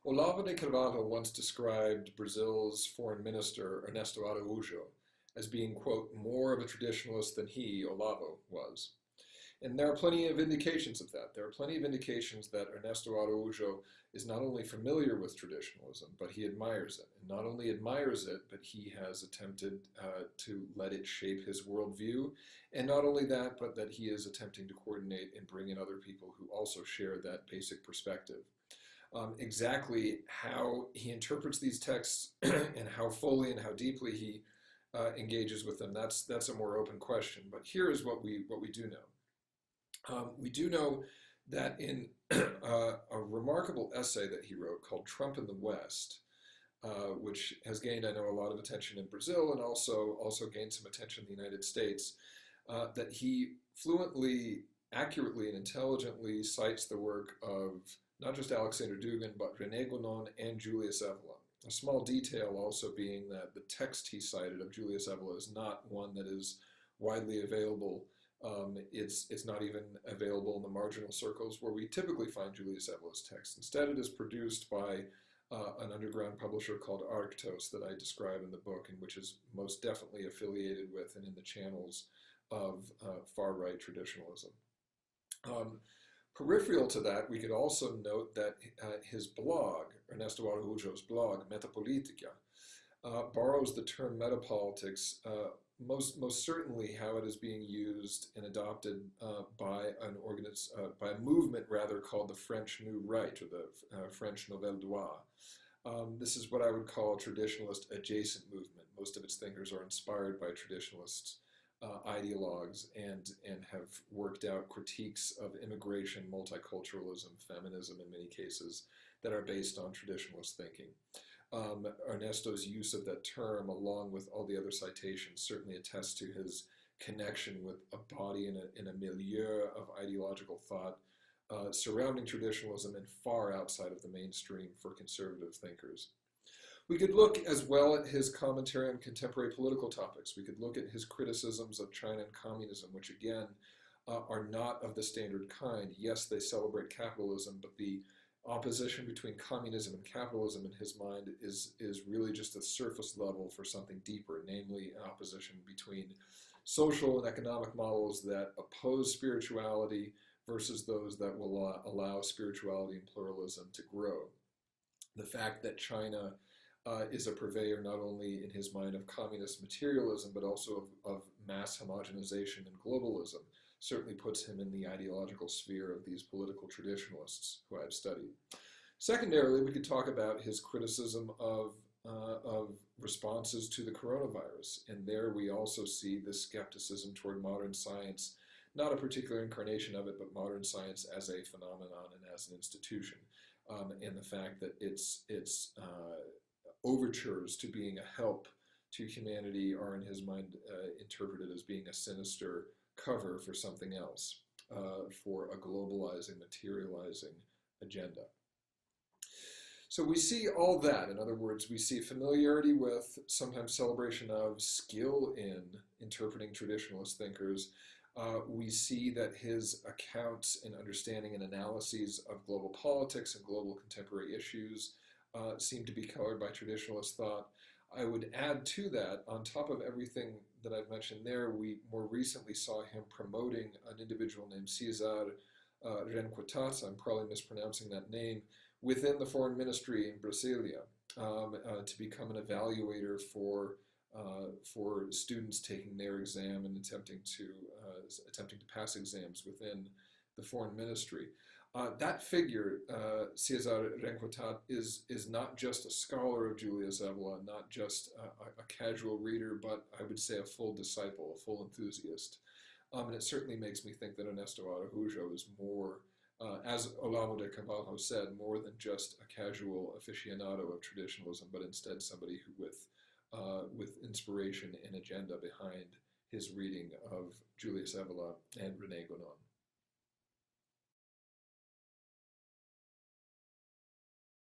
Olavo de Carvalho once described Brazil's foreign minister, Ernesto Araújo, as being, quote, more of a traditionalist than he, Olavo, was. And there are plenty of indications of that. There are plenty of indications that Ernesto Araújo is not only familiar with traditionalism, but he admires it. And not only admires it, but he has attempted to let it shape his worldview. And not only that, but that he is attempting to coordinate and bring in other people who also share that basic perspective. Exactly how he interprets these texts and how fully and how deeply he engages with them, that's a more open question. But here is what we do know. We do know that in a remarkable essay that he wrote called Trump in the West, which has gained, I know, a lot of attention in Brazil and also gained some attention in the United States, that he fluently, accurately, and intelligently cites the work of not just Alexander Dugin, but René Gonon and Julius Evola. A small detail also being that the text he cited of Julius Evola is not one that is widely available. It's not even available in the marginal circles where we typically find Julius Evola's text. Instead, it is produced by an underground publisher called Arctos that I describe in the book, and which is most definitely affiliated with and in the channels of far-right traditionalism. Peripheral to that, we could also note that his blog, Ernesto Araújo's blog, Metapolitica, borrows the term metapolitics most certainly how it is being used and adopted by a movement rather called the French New Right, or the French Nouvelle Droite. This is what I would call a traditionalist adjacent movement. Most of its thinkers are inspired by traditionalists, ideologues, and have worked out critiques of immigration, multiculturalism, feminism in many cases that are based on traditionalist thinking. Ernesto's use of that term, along with all the other citations, certainly attests to his connection with a body in a milieu of ideological thought surrounding traditionalism and far outside of the mainstream for conservative thinkers. We could look as well at his commentary on contemporary political topics. We could look at his criticisms of China and communism, which again are not of the standard kind. Yes, they celebrate capitalism, but the opposition between communism and capitalism in his mind is really just a surface level for something deeper, namely an opposition between social and economic models that oppose spirituality versus those that will allow spirituality and pluralism to grow. The fact that China is a purveyor not only in his mind of communist materialism, but also of mass homogenization and globalism, certainly puts him in the ideological sphere of these political traditionalists who I've studied. Secondarily, we could talk about his criticism of responses to the coronavirus, and there we also see this skepticism toward modern science, not a particular incarnation of it, but modern science as a phenomenon and as an institution, and the fact that its overtures to being a help to humanity are in his mind interpreted as being a sinister cover for something else, for a globalizing, materializing agenda. So we see all that. In other words, we see familiarity with, sometimes celebration of, skill in interpreting traditionalist thinkers. We see that his accounts and understanding and analyses of global politics and global contemporary issues seem to be colored by traditionalist thought. I would add to that, on top of everything that I've mentioned there, we more recently saw him promoting an individual named Cesar Renquetat, I'm probably mispronouncing that name, within the foreign ministry in Brasilia to become an evaluator for students taking their exam and attempting to pass exams within the foreign ministry. That figure, Cesar Renquetat, is not just a scholar of Julius Evola, not just a casual reader, but I would say a full disciple, a full enthusiast. And it certainly makes me think that Ernesto Araújo is more, as Olavo de Carvalho said, more than just a casual aficionado of traditionalism, but instead somebody who with inspiration and agenda behind his reading of Julius Evola and René Gonon.